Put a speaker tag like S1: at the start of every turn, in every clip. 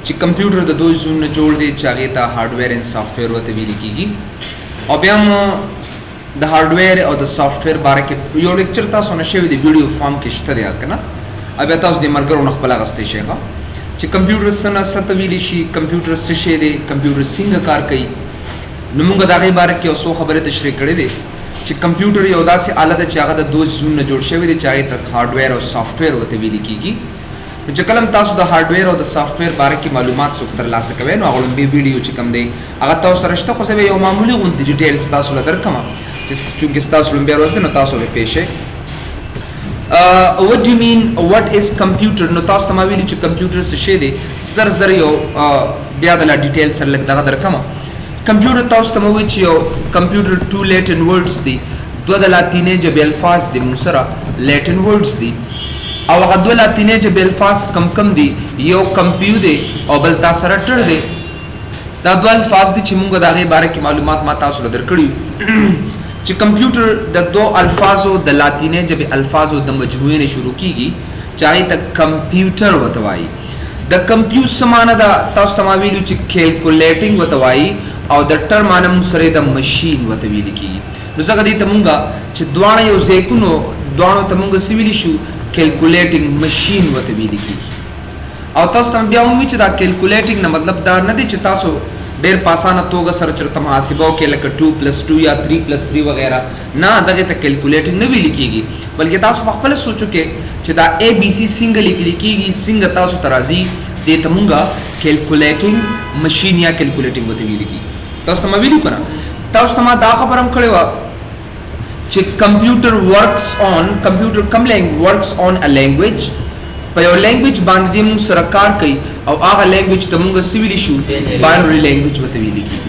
S1: چې کمپیوټر د دوه زونه جوړ دی چې هغه ته هارډویر ان سافټویر وته ویل کیږي. او بیا هم د هارډویر او د سافټویر باره کې یو لیکچر تاسو نشوي د ویډیو فارم کې شته دی کنه. بیا تاسو د مرګرو خپل غستې شي چې کمپیوټر سره ست ویل شي، کمپیوټر څه شی دی، کمپیوټر څنګه کار کوي. نو موږ دا غي باره کې اوسو خبره تشریح کړې دي چې کمپیوټر یو داسې آله ده چې هغه د دوه زونه جوړ شوی دی چې هغه ته هارډویر او سافټویر وته ویل کیږي. چې کلم تاسو د هارډویر او د سافټویر باره کې معلومات څو ترلاسه کوئ نو هغه لومبي ویډیو چې کوم دی هغه تاسو سره شته، خو زه یو معمولی غونډه ډیټیلز تاسو له درکمه چې تاسو لومبي ورځ نو تاسو به پېښه. what do you mean what is computer؟ نو تاسو ته ما ویلي چې کمپیوټر څه شی دی. زر یو بیا د لا ډیټیل سره لږ دغه درکمه. کمپیوټر تاسو ته مو وی چې یو کمپیوټر ټو لیټن ورډز دی، دوه د لاتینې ژبې الفاظ دي موږ سره لیټن ورډز دي. او هغه دوه لاتینې ژبې الفاظ کم دي، یو کمپیو دی او بل تاسو سره ټر دی. دا دوه الفاظ دي چې موږ د هغې باره کې معلومات ما تاسو له درکړي چې کمپیوټر د دوه الفاظو د لاتینې ژبې الفاظو د مجموعې نه شروع کیږي چې هغې ته کمپیوټر ورته وایي. د کمپیوټ څه معنی ده تاسو ته ما ویلو چې کیلکولیټینګ ورته وایي او د ټر معنی موږ سره د مشین ورته ویل کیږي. نو ځکه دې ته موږ چې دواړه یو ځای کو نو دواړو ته موږ څه ویلی شو کیلکولیټینګ مشین ورته ویل کیږي. او تاسو ته بیا وایي چې دا کیلکولیټینګ نه مطلب دا نه دی چې تاسو ډېر په اسانه توګه سره چېرته محاسبه وکړئ لکه 2+2 یا 3+3 وغیره. نه دغې ته کیلکولیټینګ نه ویل کیږي، بلکې تاسو په خپله سوچو کې چې دا ABC څنګه لیکل کیږي، څنګه تاسو ته راځي، دې ته موږ کیلکولیټینګ مشین یا کیلکولیټینګ ورته ویل کیږي. تاسو ته ما ویلي که نه؟ تاسو ته ما دا خبره هم کړې وه چې کمپیوټر کوم ورکس آن ا لینګویج، په یو لینګویج باندې موږ سره کار کوي او هغه لینګویج ته موږ څه ویلی شو باینري لینګویج ورته ویل کیږي.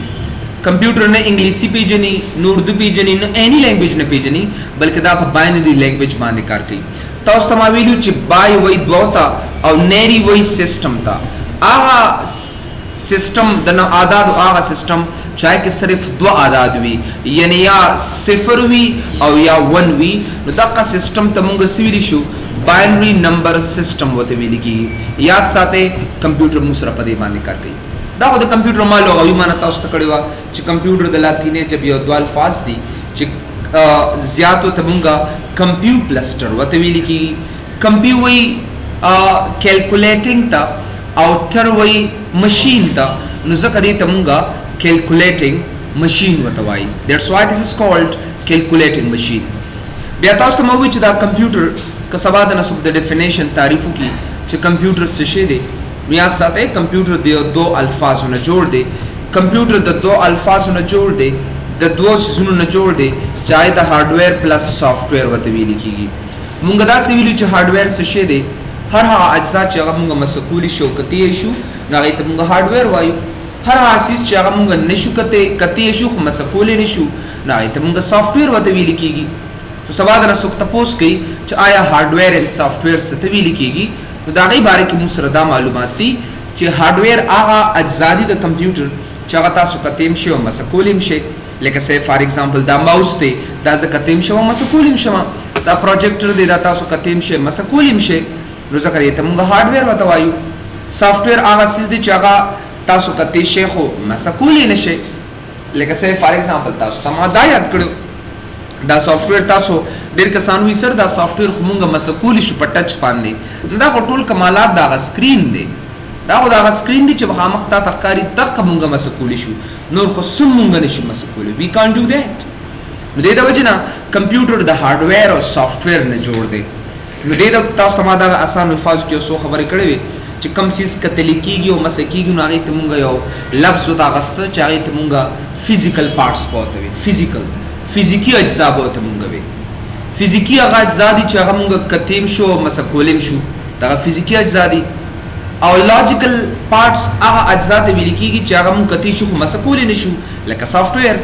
S1: کمپیوټر نه انګلیسي پیژني، نه اردو پیژني، نه اینی لینګویج نه پیژني، بلکې دا په باینري لینګویج باندې کار کوي. تاسو ته ما ویلو چې بای وایي دوه ته او نری وایي سیسټم ته. هغه سیسټم د اعدادو هغه سیسټم چاہے کہ صرف دو اعداد وی یعنی یا 0 وی او یا 1 وی، نو دغه سیسټم ته موږ څه ویلی شو باینري نمبر سیسټم ورته ویل کیږي. یاد ساتئ کمپیوټر موږ سره په دې باندې کار کوي. دا خو د کمپیوټر ما لغوي معنی تاسو ته کړې وه چې کمپیوټر د لاتینې ژبې یو دوه الفاظ دي چې زیاتو ته موږ کمپیوټلسټر ورته ویل کیږي. کمپیو وایي کیلکولیټینګ ته او ټر وایي مشین ته، نو ځکه دې ته موږ calculating machine ورته وایي. That's why this is called calculating machine. بیا تاسو ته مو وی چې دا کمپیوټر که سبا د نسب د ډیفینیشن تعریف وکړي چې کمپیوټر څه شی دی. یاد ساتئ کمپیوټر د دو الفاظو نه جوړ دی. کمپیوټر د دو الفاظو نه جوړ دی، د دوه څیزونو نه جوړ دی چې هغه د هارډویر پلس سافټویر ورته ویل کیږي. موږ داسې ویلو چې هارډویر څه شی دی، هر هغه اجزا چې هغه موږ مسکولی شو کتی شو نو هغې ته موږ هارډویر وایو. هر حاسیس چې هغه موږ نشو کتی شو خو مسکولی نشو نو هغې ته موږ سافټویر ورته ویل کیږي. نو سبا د نه څوک تپوس کوي چې آیا هارډویر ان سافټویر څه ته ویل کیږي، نو د هغې باره کې موږ سره دا معلومات دي چې هارډویر هغه اجزا دي د کمپیوټر چې هغه تاسو کتی هم شئ او مسکولی هم شئ. لکه say فار ایگزامپل دا ماوس دی، دا زه کتی هم شم او مسکولی هم شم. دا پروجیکټر دی، دا تاسو کتی هم شئ مسکولی هم شئ، نو ځکه دې ته موږ هارډویر ورته وایو. سافټویر هغه څیز دی چې هغه تاسو کتی شئ خو مسکولی نه شئ. لکه say فار ایگزامپل تاسو ته ما دا یاد کړو دا سافټویر تاسو ډېر کسان وایي سر دا سافټویر خو موږ مسکولی شو په ټچ باندې. دا خو ټول کمالات د هغه سکرین دی، دا خو د هغه سکرین دی چې مخامخ تا ته ښکاري دقه موږ مسکولی شو، نور خو څه موږ نشو مسکولی. وی کانټ ډو دیټ. نو دې د وجې نه کمپیوټر د هارډویر او سافټویر نه جوړ دی. نو دې د تاسو ته ما دا اسان الفاظ کې څو خبرې کړې وې چې کوم څیز کتلی کېږي او مسه کېږي نو هغې ته مونږ یو لفظ ورته اخسته چې هغې ته مونږ فزیکل پارټس به ورته وي. فزیکي اجزا به ورته مونږ وي. فزیکي هغه اجزا دي چې هغه مونږ کتی هم شو او مسه کولی هم شو، دغه فزیکي اجزا دي. او لاجیکل پارټس هغه اجزا ته ویل کېږي چې هغه مونږ کتی شو خو مسه کولی نه شو، لکه سافټویر.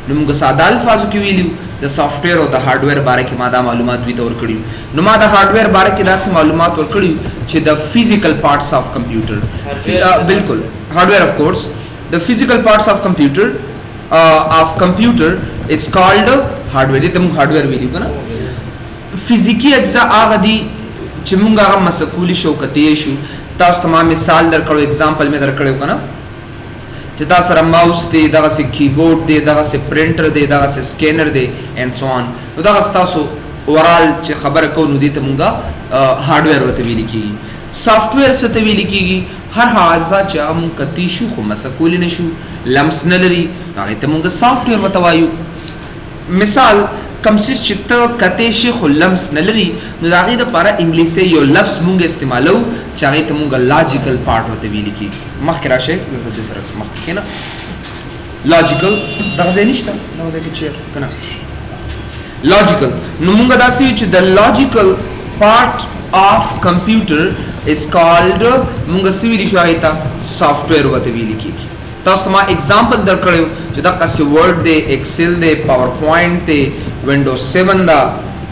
S1: نو موږ ساده الفاظو کې ویلو د سافټویر او د هارډویر باره کې ما دا معلومات دوی ته ورکړي. نو ما د هارډویر باره کې داسې معلومات ورکړي چې د فزیکل پارټس آف کمپیوټر بالکل هارډویر اف کورس د فزیکل پارټس آف کمپیوټر از کالډ هارډویر. دې ته موږ هارډویر ویلو که نه. فزیکي اجزا هغه دي چې موږ هغه مسکولی شو کتی شو تاسو ته ما مثال درکړو اگزامپل مې درکړو کنه چې تاسو سره ماوس دی دغه سي کیبورډ دی دغه سي پرینټر دی دغه سي سکینر دی اینڈ سو آن نو دغه تاسو اورال چې خبره کو نو دې ته مونږه هارډویر وته ویل کیږي سافټویر څه ته ویل کیږي هر حاجه چې موږ کتی شو خو مسکول نشو لمس نه لري هغه ته مونږه سافټویر وته وایو مثال کم سیس چې ته کته شي خو لمس نه لري نو دا غي د لپاره انګلیسي یو لفظ مونږ استعمالو چې هغه ته مونږه لاجیکل پارت وته ویل کیږي مخکې راشه د سره مخکې نه لاجیکل دغه ځای نشته دغه ځای کې چې کنه لاجیکل نو مونږه دا سوي چې د لاجیکل پارت of computer is called مونږ سوي دي شایته سافټویر وته ویل کیږي تاسو ما اگزامپل درکړو چې دا کسي ورډ دی ایکسل دی پاور پوینټ دی وینډوز 7 دا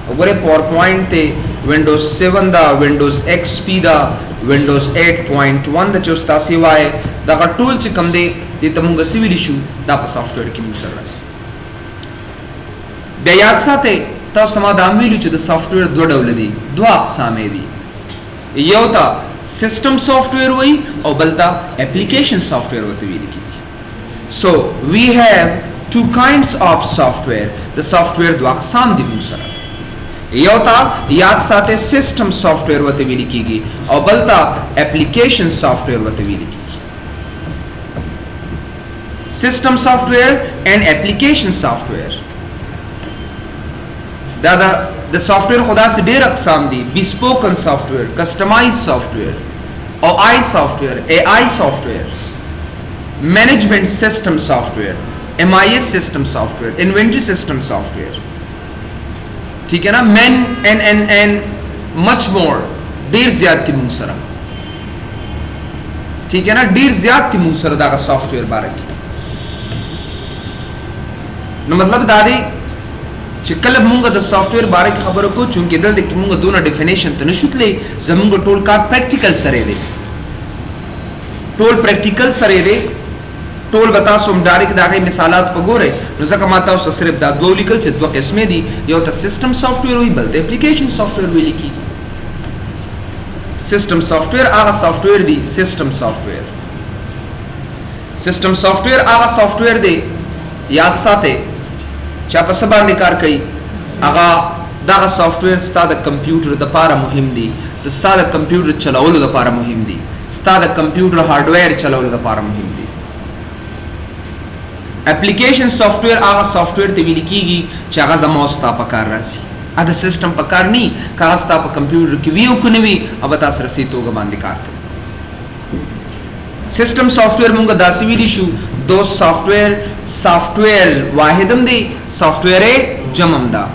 S1: وګوره پاور پوینټ دی وینډوز 7 دا وینډوز ایکس پی دا وینډوز 8.1 د چوستا سی وای دا ټول چې کوم دی د تمونګ سی ویل شو دا په سافټویر کې موږ سره راځي بیا یاد ساتئ تاسو ما دا ویلو چې د سافټویر دوه ډول دي دوه اقسام دي یو تا سیستم سافټویر وای او بل تا اپلیکیشن سافټویر وته ویل کیږي so we have two kinds of software the software دوه اقسام دي موږ سره یو تا یاد ساتئ سیستم سافټویر وته ویل کیږي او بل تا اپلیکیشن سافټویر وته ویل کیږي سیستم سافټویر and application software دا د سافټویر خدا سے ډیر اقسام دي bespoken software customized software او I software AI software management system software MIS system software inventory system software ٹھیک ہے نا men and much more ډیر زیات کی مونږ سره ٹھیک ہے نا ډیر زیات کی مونږ سره دا سافټویر باره کې نو مطلب دا دی چې کله مونږ د سافټویر باره کې خبرو کو چونکې دلته کې مونږ دونه ډیفینیشن ته نشو تللی زمونږ ټول کار پریکټیکل سره دی ټول پریکټیکل سره دی ټول به تاسو هم ډایرکټ د هغې مثالات وګورئ نو ځکه ما تاسو ته صرف دا دوه ولیکل چې دوه قسمې دي یو ته سیسټم سافټویر وایي بل ته اپلیکیشن سافټویر ویل کېږي سیسټم سافټویر هغه سافټویر دی سیسټم سافټویر سیسټم سافټویر هغه سافټویر دی یاد ساتئ چا په څه باندې کار کوي هغه دغه سافټویر ستا د کمپیوټر دپاره مهم دی ستا د کمپیوټر چلولو دپاره مهم دی ستا د کمپیوټر هارډویر چلولو دپاره مهم دی اپلیکیشن سافټویر هغه سافټویر ته ویل کېږي چې هغه زما او ستا په کار راځي هغه د سیسټم په کار نه که هغه ستا په کمپیوټر کې وي او که نه وي هغه تا سره صحیح توګه باندې کار کوي سیسټم سافټویر مونږ داسې ویلی شو دو سافټویر واحدم دی سافټویر جمم دا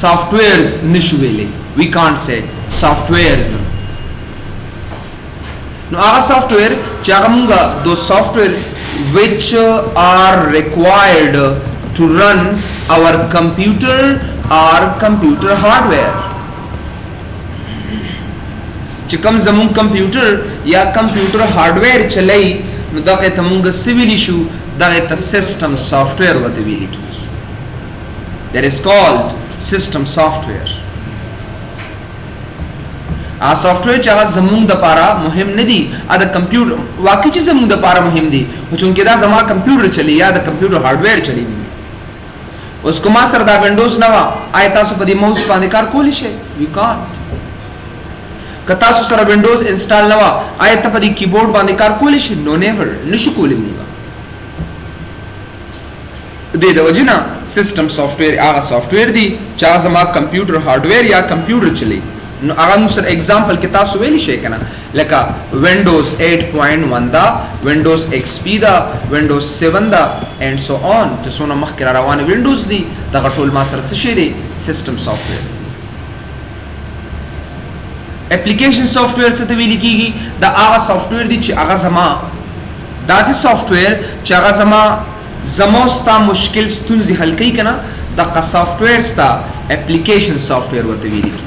S1: سافټویرز نشو ویلی وی کانٹ سے سافټویرز نو هغه سافټویر چې هغه مونږ دو سافټویر which are required to run our computer or computer hardware چې کوم زمون کمپیوټر یا کمپیوټر هارډویر چلای نو دغه ته مونږ سویلی شو دغه ته سیسټم سافټویر وته ویل کیږي that is called system software ا سافټویر چې هغه زمونږ د لپاره مهم نه دي ا د کمپیوټر واقعي چې زمونږ د لپاره مهم دي خو چونکې دا زما کمپیوټر چلی یا د کمپیوټر هارډویر چلی اوس کومه سره دا وینډوز نه وا آی تاسو په دې ماوس باندې کار کولی شئ یو کانټ که تاسو سره وینډوز انسټال نه وا آی ته په دې کیبورډ باندې کار کولی شئ نو نیور نشو کولی مونږ دې د وجنه سیسټم سافټویر هغه سافټویر دی چې هغه زما کمپیوټر هارډویر یا کمپیوټر چلی نو هغه موږ سره اگزامپل کې تاسو ویلی شئ کنه لکه وینډوز 8.1 دا وینډوز ایکس پی دا وینډوز 7 دا اینڈ سو آن چې څونه مخکې را روانه وینډوز دي دغه ټول ما سره څه شی دی سیسټم سافټویر اپلیکیشن سافټویر څه ته ویل کېږي دا هغه سافټویر دی چې هغه زما داسې سافټویر چې هغه زما ستا مشکل ستونزې حل کوي کنه دغه سافټویر ستا اپلیکیشن سافټویر ورته ویل کېږي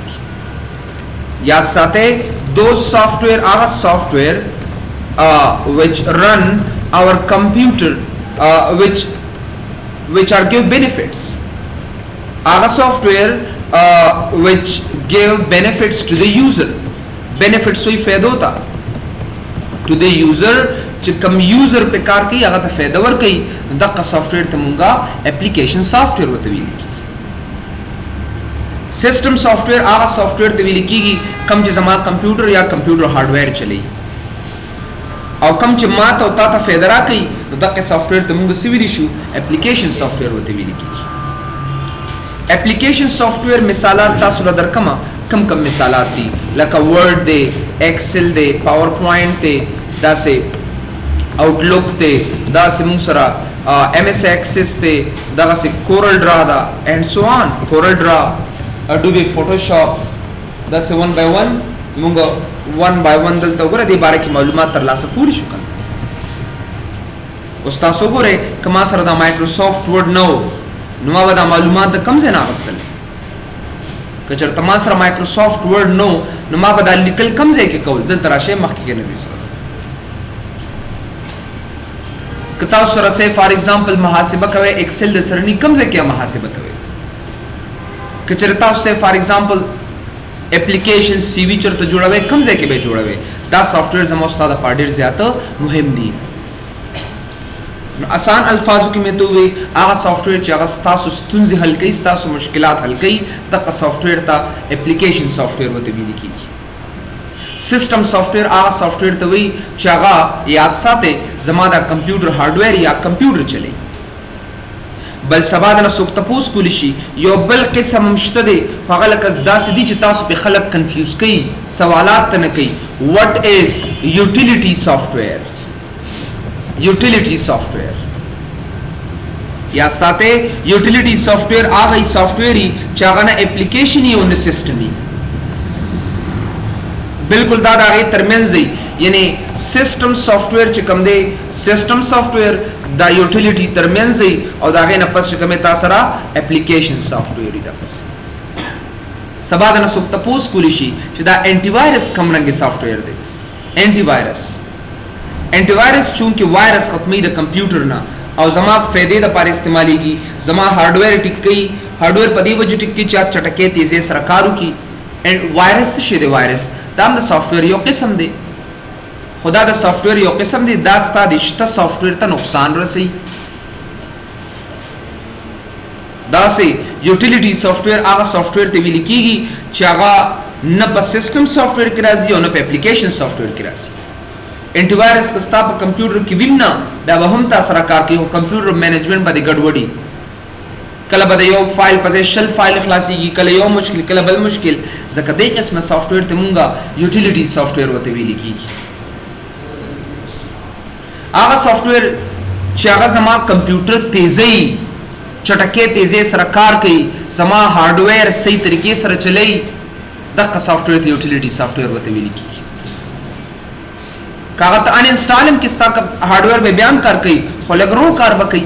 S1: یاد ساتئ those software are software which run our computer which are give benefits are software which give benefits to the user benefits हुई फायदा होता to the user چې کوم یوزر په کار کوي هغه ته فائدہ ورکوي دغه سافټویر ته مونږه اپلیکیشن سافټویر وته ویل کیږي سیسټم سافټویر هغه سافټویر ته ویل کیږي کوم چې زما کمپیوټر یا کمپیوټر هارډویر چلی او کوم چې ما ته او تا ته فائدہ راکوي دغه سافټویر ته مونږ سی ویل شو اپلیکیشن سافټویر وته ویل کیږي اپلیکیشن سافټویر مثالات تاسو له درکمه کم مثالات دي لکه ورډ دی ایکسل دی پاور پوینټ دی داسې آؤټلک دی داسې موږ سره ایم ایس ایکسس دی دغسې کورل ډرا ده اینڈ سو آن کورل ډرا اډوبي فوټوشاپ داسې ون بای ون موږ ون بای ون دلته وګوره دې باره کې معلومات ترلاسه کولی شو کنه اوس تاسو وګورئ که ما سره دا مایکروسافټ ورډ نه و نو ما به دا معلومات د کوم ځای نه اخیستل که چېرته ما سره مایکروسافټ ورډ نه نو ما به دا لیکل کوم ځای کې کول دلته راشئ مخکې کې نه دي سره که تاسو سره say فار ایگزامپل محاسبه کوئ ایکسل د سرني کوم ځای کې محاسبه کوئ که چېرته تاسو say فار ایگزامپل اپلیکیشن سی وي چېرته جوړوئ کوم ځای کې به جوړوئ دا سافټویر زما استاد لپاره ډېر زیاته مهم دي آسان الفاظو کې مې ته وویل هغه سافټویر چې هغه ستاسو ستونزې حل کوي ستاسو مشکلات حل کوي دغه سافټویر ته اپلیکیشن سافټویر ورته ویل کېږي سیسټم سافټویر هغه سافټویر ته وایي چې هغه یاد ساتئ زما دا کمپیوټر هارډویر یا کمپیوټر چلی بل سبا د نه څوک تپوس کولی شي یو بل قسم هم شته دی خو هغه لکه داسې دي چې تاسو پې خلک کنفیوز کوي سوالات ته نه کوي وټ از یوټیلیټي سافټویر یوټیلیټي سافټویر یا ساته یوټیلیټي سافټویر هغه سافټویر چې هغه نه اپلیکیشن یو نه سیسټم بالکل دا هغه ترمنځ دی یعنی سیسټم سافټویر چې کوم دی سیسټم سافټویر دا یوټیلیټي ترمنځ دی او دا هغه نه پس چې کومه تاسو را اپلیکیشن سافټویر دی پس سبا د نه څوک تاسو کولی شي چې دا انټي وایرس کوم رنګ سافټویر دی انټي وایرس انټي وایرس چونکه وایرس ختمي د کمپیوټر نه او زما فائدې لپاره استعماليږي زما هارډویر ټیکي هارډویر په دې وجه ټیکي چې چټکې تیزه سره کارو کی اند وایرس څه دی وایرس دا د سافټویر یو قسم دی خدا د سافټویر یو قسم دی دا ستاسو د شته سافټویر ته نقصان رسي دا سي یوټیلیټي سافټویر هغه سافټویر ته ویل کیږي چې هغه نه په سیسټم سافټویر کې راځي او نه په اپلیکیشن سافټویر کې راځي انټي وایرس کستا په کمپیوټر کې ویمنا دا به هم تاسو را کار کوي او کمپیوټر مینجمنت باندې ګډوډي کله به یو فایل په شل فایل خلاصيږي کله یو مشکل کله بل مشکل ځکه دې قسمه سافټویر ته مونږه یوټیلیټي سافټویر وته ویل کیږي هغه سافټویر چې هغه زما کمپیوټر تیزی چټکې تیزی سره کار کوي زما هارډویر صحیح طریقې سره چلی دغه سافټویر ته یوټیلیټي سافټویر وته ویل کیږي کاغذ ان انسټال هم کستا هارډویر به بیان کار کوي خو لګرو کار وکي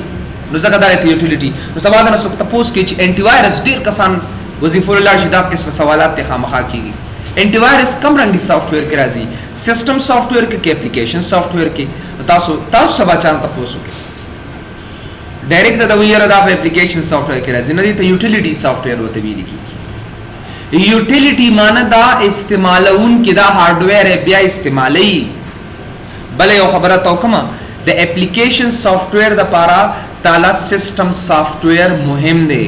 S1: نو ځکه دا یوټیلیټي نو سبا د نسو تاسو کې چې انټي وایرس ډیر کسان وظیفه لري چې دا قسم سوالات ته خامخا کیږي انټي وایرس کم رنګي سافټویر کې راځي سیسټم سافټویر کې اپلیکیشن سافټویر کې تاسو سبا چان تاسو کې ډایرکټ دا ویره دا اپلیکیشن سافټویر کې راځي نه دي ته یوټیلیټي سافټویر وته ویل کیږي یوټیلیټي معنی دا استعمالون کې دا هارډویر بیا استعمالي بل یو خبره تو کومه د اپلیکیشن سافټویر د پاره تعالی سیسټم سافټویر مهم دی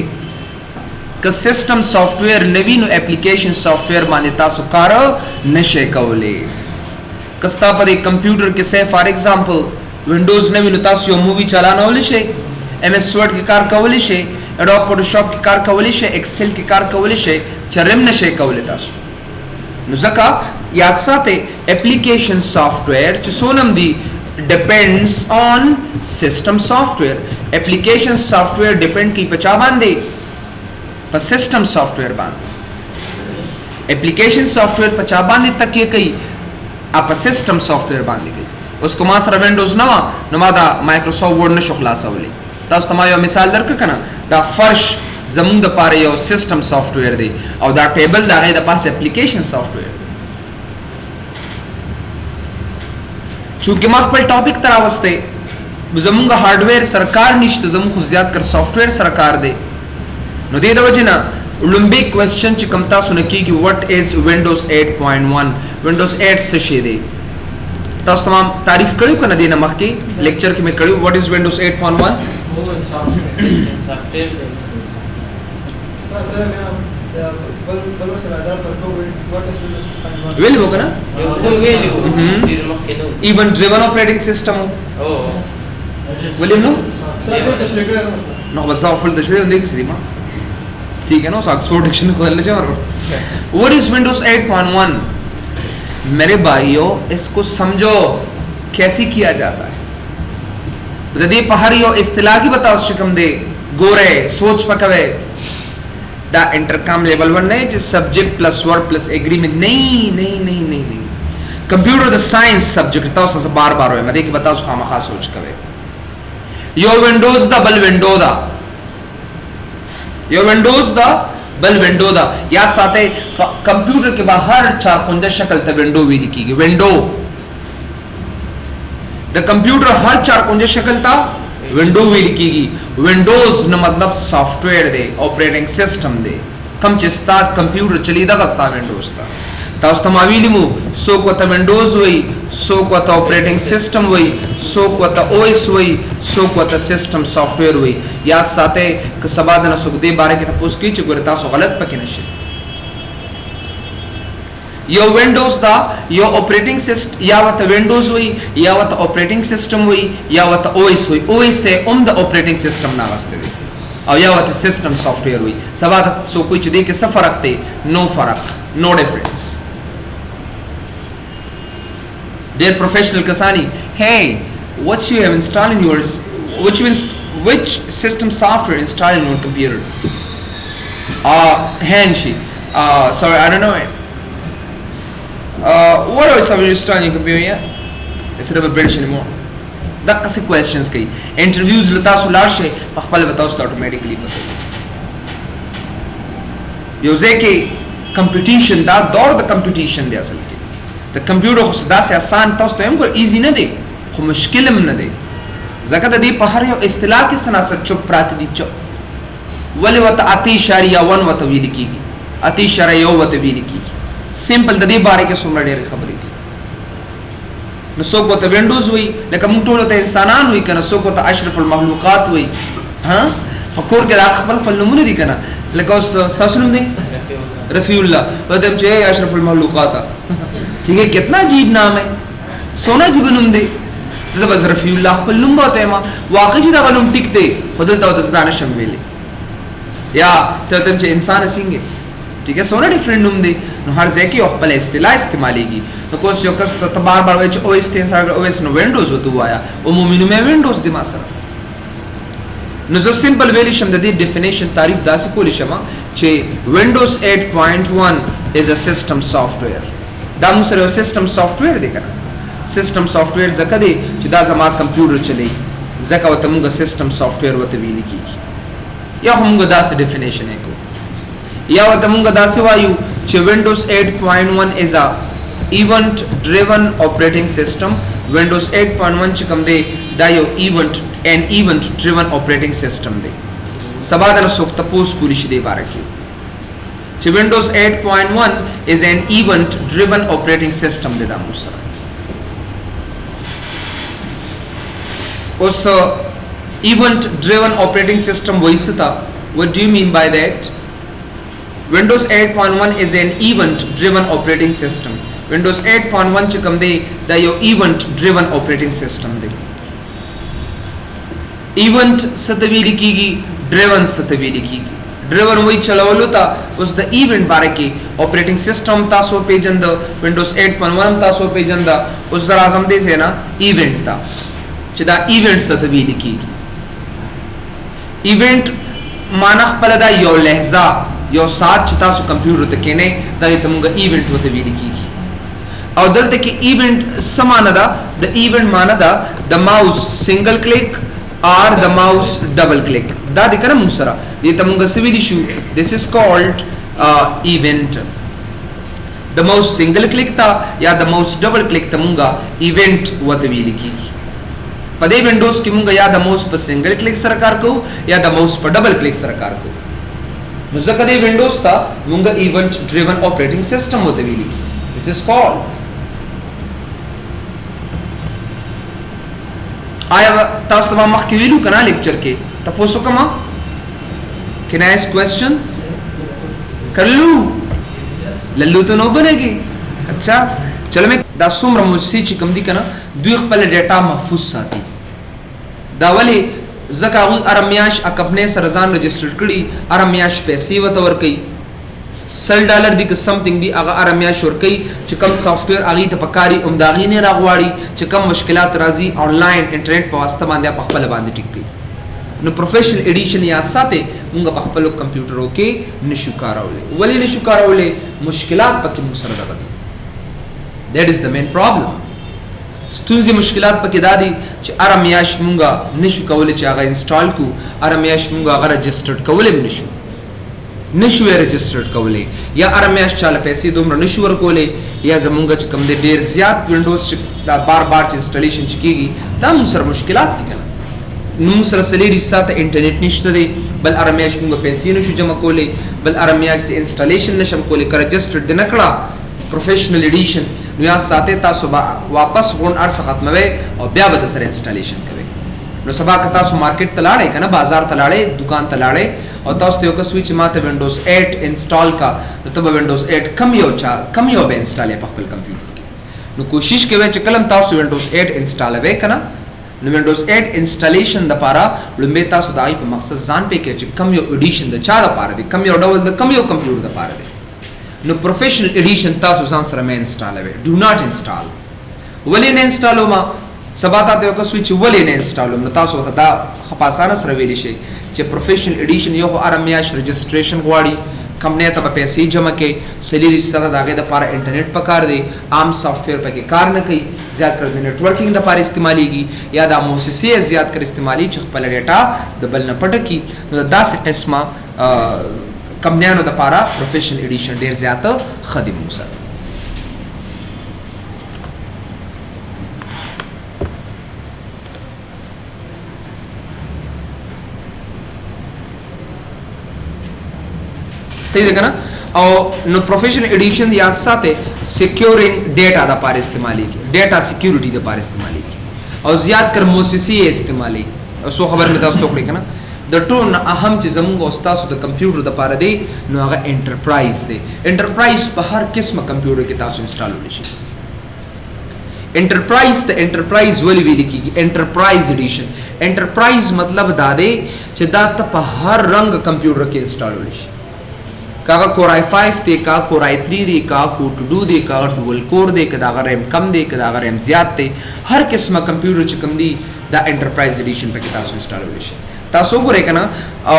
S1: که سیسټم سافټویر نوی نو اپلیکیشن سافټویر باندې تاسو کار نشئ کولای کستا پر کمپیوټر کې سه فار ایگزامپل ونډوز نوی نو تاسو یو مووی چلانول شي ایم ایس ورډ کې کار کولای شي اډوب فوټوشاپ کې کار کولای شي ایکسل کې کار کولای شي چرم نشئ کولای تاسو نو ځکه یاد ساتئ اپلیکیشن سافټویر چې سونم دی depends on system software application software depend کی پچا باندې په system software باندې application software پچا باندې تکیه کوي اپ system software باندې کوي اوس کومه سره windows نو ما دا microsoft word نشو خلاصولې تاسو ته ما یو مثال درک کنه دا فرش زموږ د پاره یو system software دی او دا ټیبل دا غي د پاس application software چونکه ما خپل ټاپک تر اوسته زمونږ هارډویر سرکار نشته زموږ خو زیات کر سافټویر سرکار دی نو دې د وجنه لومبي کوېسچن چې کوم تاسو نه کیږي وات از ونډوز 8.1 ونډوز 8 څه شی دی तास तमाम तारीफ करियो कना देना मखकी लेक्चर के में करियो व्हाट इज विंडोज 8.1 वेल हो कना event driven operating system William नो बस ला फुल दशले देख सी मा ठीक है ना ऑक्सफोर्ड डिक्शनरी खोल ले जाओ व्हाट इज विंडोज 8.1 मेरे भाइयों इसको समझो कैसे किया जाता है यदि पहाड़ियों इस्तिलाह की बताओ शिकम दे गोरे सोच पकवे दा इंटरकम लेवल 1 नहीं जिस subject plus verb plus agreement नहीं कंप्यूटर द साइंस सब्जेक्ट था उसमें से बार-बार होए मैं देख बताओ उसका खामा खास सोच कवे यो विंडोज दा बल विंडो दा यो विंडोज दा बल विंडो दा या साथे कंप्यूटर के बाहर चा कुंज शक्ल त विंडो भी लिखी गई विंडो द कंप्यूटर हर चार कुंज शक्ल ता विंडो भी लिखी गई विंडोज न मतलब सॉफ्टवेयर दे ऑपरेटिंग सिस्टम दे कम चिस्ता कंप्यूटर चली दा गस्ता विंडोज ता तास तमावीलिमु सो को त विंडोज हुई सो को त ऑपरेटिंग सिस्टम हुई सो को त ओएस हुई सो को त सिस्टम सॉफ्टवेयर हुई या साथे क सबादन सुख दे बारे के तपोस की चुगरता सो गलत पके नशे यो विंडोज दा यो ऑपरेटिंग सिस्टम या वत विंडोज हुई या वत ऑपरेटिंग सिस्टम हुई या वत ओएस हुई ओएस से द ऑपरेटिंग सिस्टम ना वास्ते दे और या वत सिस्टम सॉफ्टवेयर हुई सबाद सो कुछ दे के फर्क थे नो फर्क नो difference Dear professional Kasani, hey, what you have installed in yours? Which system software installed in your computer? Hanshi. Sorry, I don't know it. What else have you installed in your computer yet? Instead of a British anymore. That kasi questions kay. Interviews lata sular she, pakpal batao sta automatically batao. Yoze ke competition da dor the competition de asal ke. The computer खुदा से आसान था उस तो हमको easy न दे, खु मुश्किल में न दे। ज़कत दी पहाड़ यो इस्तिलाह की सनासर चुप प्राति दी चुप। वले वत आती शारिया वन वत वीली की, आती शारिया वत वीली की। सिंपल ददी बारे के सुमर डेरे खबरी थी। न सोक वत विंडोज़ हुई, न कम्प्यूटर वत इंसानान हुई कना सोक वत अशरफुल मखलूक़ात हुई। हाँ, हकोर के दाख पल पल नमूने दी कना। लेकिन उस स्तासुलम दे रफ़ीउल्लाह, वत हम चे अशरफुल मखलूक़ात ठीक है कितना अजीब नाम है सोना जीवनुम दे तो बस रफ़ीउल्लाह पर लुम्बा तो एमा वाकई जी दागा लुम टिक दे खुदल तो दस्ताना शम्बेले या सरतम चे इंसान सिंगे ठीक है सोना डिफरेंट नुम दे नो हर ज़ैकी औक़बल इस्तिलाह इस्तेमालेगी तो कुछ योकस तो बार बार वैच ओएस थे सागर ओएस नो विंडोज़ होता हुआ या वो मुमिनु में विंडोज़ दिमा सर नो जो सिंपल वेली शम्ददी डेफिनेशन तारीफ दासी कोली शमा चे विंडोज़ 8.1 is a system software Damu sir system software देखा सिस्टम सॉफ्टवेयर जका दे चिदा जमा कंप्यूटर चले जका वत मुंगा सिस्टम सॉफ्टवेयर वत वीली की या मुंगा दास डेफिनेशन है को या वत मुंगा दास वायु चे विंडोज 8.1 is a event driven operating system Windows 8.1 च कम दे दायो इवेंट ड्रिवन ऑपरेटिंग सिस्टम दे सबादन सुख तपोस पुलिश दे बारे की So Windows 8.1 is an event-driven operating system देदा मुसरा। उस event-driven operating system वही से था। What do you mean by that? Windows 8.1 is an event-driven operating system. Windows 8.1 च कम दे दा यो event-driven operating system दे। Event सतवी लिखीगी, driven सतवी लिखीगी। ड्राइवर वही चलावलो था उस द इवेंट बारे की ऑपरेटिंग सिस्टम तासो पेजन द विंडोज 8.1 तासो पेजन द उस जरा हम दे से ना इवेंट था चिदा इवेंट सतवी लिखी इवेंट माना पलदा यो लहजा यो साथ चिता सो कंप्यूटर ते केने ताकि तुमगा इवेंट होते भी लिखी और दर तक इवेंट समान दा द इवेंट माना दा the mouse single click or the mouse double click da dikana musara ye tamunga civil issue this is called event the mouse single click ta ya the mouse double click tamunga event watvi likhi pade windows ki munga ya the mouse पर single click सरकार को या the mouse पर double click सरकार को मुझकदे windows था munga event driven operating system watvi likhi this is called آیا تاسو ته مخکې ویلو کنه لیکچر کې تاسو کوم can I ask questions کلو للو ته نو بنېږي اچھا چلو مې دا څومره موسسې چې کوم دي کنه دوی خپل ډیټا محفوظ ساتي دا ولی ځکه هغوی هره میاشت کمپنۍ سره ځان رجسټر کړي هره میاشت پیسې ورته ورکوي $100 دی که سمثینګ دی هغه هره میاشت ورکوي چې کوم سافټویر هغوی ته پکاري همد هغې نه راغواړي چې کوم مشکلات راځي آنلاین انټرنیټ په واسطه باندې په خپله باندې ټیک کوي نو پروفیشنل ایډیشن یاد ساتئ موږ په خپلو کمپیوټرو کې نشو کارولی ولې نشو کارولی مشکلات پکې موږ سره دغه دي That is the main problem. ستونزې مشکلات پکې دا دي چې هره میاشت مونږ نشو کولی چې هغه انسټال کو هره میاشت مونږ هغه رجسټرډ کولی هم نشو یې رجسټرډ کولی یا هره میاشت چاله پیسې دومره نشو ورکولی یا زمونږ چې کوم دی ډېر زیات وینډوز چې دا بار بار چې انسټالیشن چې کېږي دا مونږ سره مشکلات دي که نه نو مونږ سره څلېرې ساعته انټرنیټ نشته دی بل هره میاشت مونږ پیسې نشو جمع کولی بل هره میاشت انسټالیشن نشم کولی که رجسټرډ دې نه کړه پروفیشنل ایډیشن نو یا ساته تاسو واپس غون ارس ختموي او بیا به سره انسټالیشن کوي نو سبا که تاسو مارکیټ ته لاړئ کنه بازار ته لاړئ دکان ته لاړئ او تاسو ته یو کس وی چې ماته وینډوز 8 انسټال کا نو ته به وینډوز 8 کم یو به انسټال په خپل کمپیوټر کې نو کوشش کوئ چې کلم تاسو وینډوز 8 انسټال وې کنه نو وینډوز 8 انسټالیشن د پاره لومبه تاسو دای په مقصد ځان په کې چې کم یو ایډیشن د چا د پاره دی کم یو ډول د کم یو کمپیوټر د پاره دی نو پروفیشنل ایډیشن تاسو ځان سره مې انسټالوي ډو ناٹ انسټال ولې نه انسټالو ما سبا تاسو یو کس وی چې ولې نه انسټالو نو تاسو ته دا خپاسانه سره ویلی شي چې پروفیشنل ایډیشن یو هر میاشت رجسټریشن غواړي کمپنۍ ته به پیسې جمع کوي سلیری سره د هغې دپاره انټرنیټ پکار دی عام سافټویر پکې کار نه کوي زیات کړ د نیټورکینګ دپاره استعمالیږي یا دا موسسې زیات کړ استعمالي چې خپله ډیټا د بل نه پټه کړي نو داسې قسمه کمپنیانو دپاره پروفیشنل ایډیشن ډېر زیاته ښه دي موږ سره صحیح ده کنه او نو پروفیشنل ایډیشن یاد ساته سکیورینګ ډیټا د پاره استعمالي ډیټا سکیورټي د پاره استعمالي او زیات کر موسسې استعمالي او سو خبر مې تاسو ته کړی کنه د ټول اهم چې زموږ استاد د کمپیوټر د پاره دی نو هغه انټرپرایز دی انټرپرایز په هر قسمه کمپیوټر کې تاسو انسټالول شي انټرپرایز ته انټرپرایز ولې ویل کیږي انټرپرایز ایډیشن انټرپرایز مطلب دا دی چې دا ته په هر رنګ کمپیوټر کې انسټالول شي کاغه کورای 5 دی کا کورای 3 دی کا کوټ 2 دی کا ډول کور دی کا دا ریم کم دی کا دا ریم زیات دی هر قسمه کمپیوټر چې کم دی دا انټرپرایز ایډیشن پکې تاسو انسټالول شي تاسو ګورئ کنه او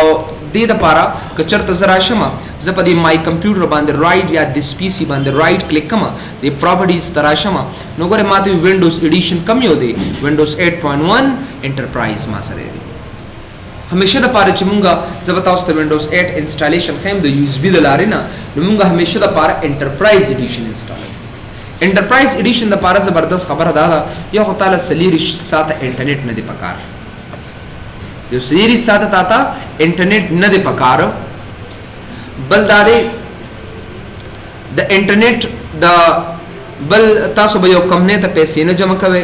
S1: دې د پاره که چرته زرا شمه زه په دې مای کمپیوټر باندې رائټ یا د پی سي باندې رائټ کلیک کما د پراپرټیز ترا شمه نو ګورئ ماته وینډوز ایډیشن کم یو دی وینډوز 8.1 انټرپرایز ما سره دی همیشه د پاره چې مونږه زه تاسو ته وینډوز 8 انسټالیشن خیم د یو اس بي د لارې نه نو مونږه همیشه د پاره انټرپرایز ایډیشن انسټال انټرپرایز ایډیشن د پاره زبردست خبره ده یو خو تعالی سلیری ساته انټرنیټ نه دی پکار یو سلیری ساته تا انټرنیټ نه دی پکار بل دا دی د انټرنیټ د بل تاسو به یو کمپنۍ ته پیسې نه جمع کوئ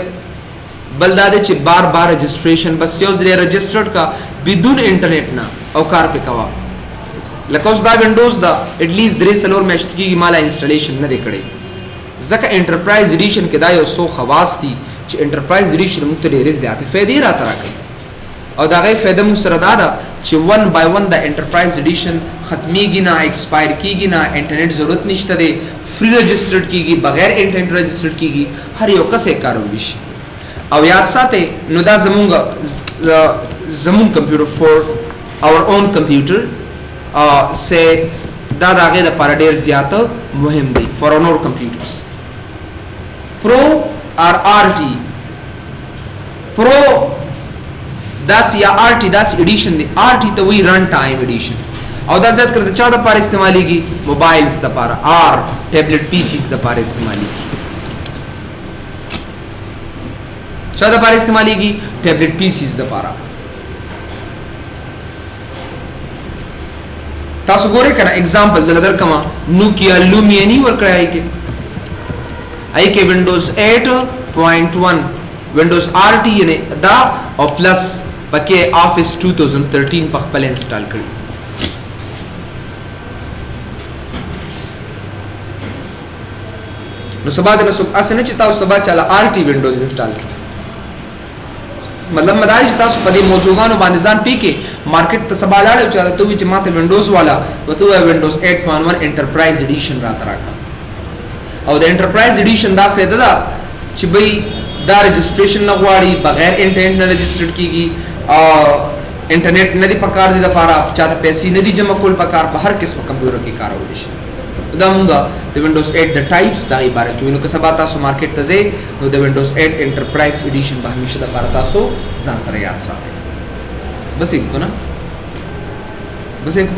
S1: بل دا دی چې بار بار رجسٹریشن بس یو ځل رجسٹرډ کا بدون انټرنیټ نه او کار پې کوا لکه اوس دا وینډوز دا اټ لیست 3 میاشتې کېږي مالا انسټالیشن نه دی کړی ځکه انټرپرایز ایډیشن کې دا یو څو خواص دي چې انټرپرایز ایډیشن موږ ته ډېرې زیاتې فایدې راته راکوي او د هغې فایده موږ سره دا ده چې 1 by 1 د انټرپرایز ایډیشن ختمیږي نه ایکسپایر کېږي نه انټرنیټ ضرورت نشته دی فری رجسټرډ کېږي بغیر انټرنیټ رجسټرډ کېږي هر یو کس یې کارولی شي او یاد ساتئ نو دا زمونږ کمپیوټر فور اور اون کمپیوټر سے دا د هغې دپاره ډېر زیاته مهم دی فار اون اور کمپیوټرز پرو اور آر ټي پرو داسې یا آر ټي داسې ایډیشن دی آر ټي ته وایي رن ټایم ایډیشن او دا زیات کړه د چا دپاره استعمالیږي موبایلز دپاره آر ټیبلټ پی سیز دپاره استعمالیږي چا دپاره استعمالیږي ټیبلټ پی سیز دپاره تاسو ګورئ کنه اگزامپل دلته درکما نوکیا لومیا نی ورکړی آی کې وینډوز 8.1 Windows RT यानी दा और प्लस पके ऑफिस 2013 पर पहले इंस्टॉल करी नो सबा दिन सुब असने चिता सबा चला RT विंडोज इंस्टॉल की मतलब मदारी चिता पदे मौजूगानो बांदिजान पी के मार्केट तसबालाड़े चाहता तो विच माते विंडोज वाला वो तो विंडोज 8.1 एंटरप्राइज एडिशन रात रखा और द एंटरप्राइज एडिशन दा फायदा दा कि भाई दा रजिस्ट्रेशन न हुआड़ी बगैर इंटरनेट न रजिस्टर्ड कीगी इंटरनेट नदी पकार दी दफारा चाहता पैसे नदी जमा कुल पकार हर किस्म कंप्यूटर की कारवलिश उदामुंगा द विंडोज 8 द टाइप्स दा इबारत तो इनको सबता सो मार्केट तजे know the Windows 8 enterprise edition बा हमेशा द बारता सो जान सर याद सा बस एक ना बस एक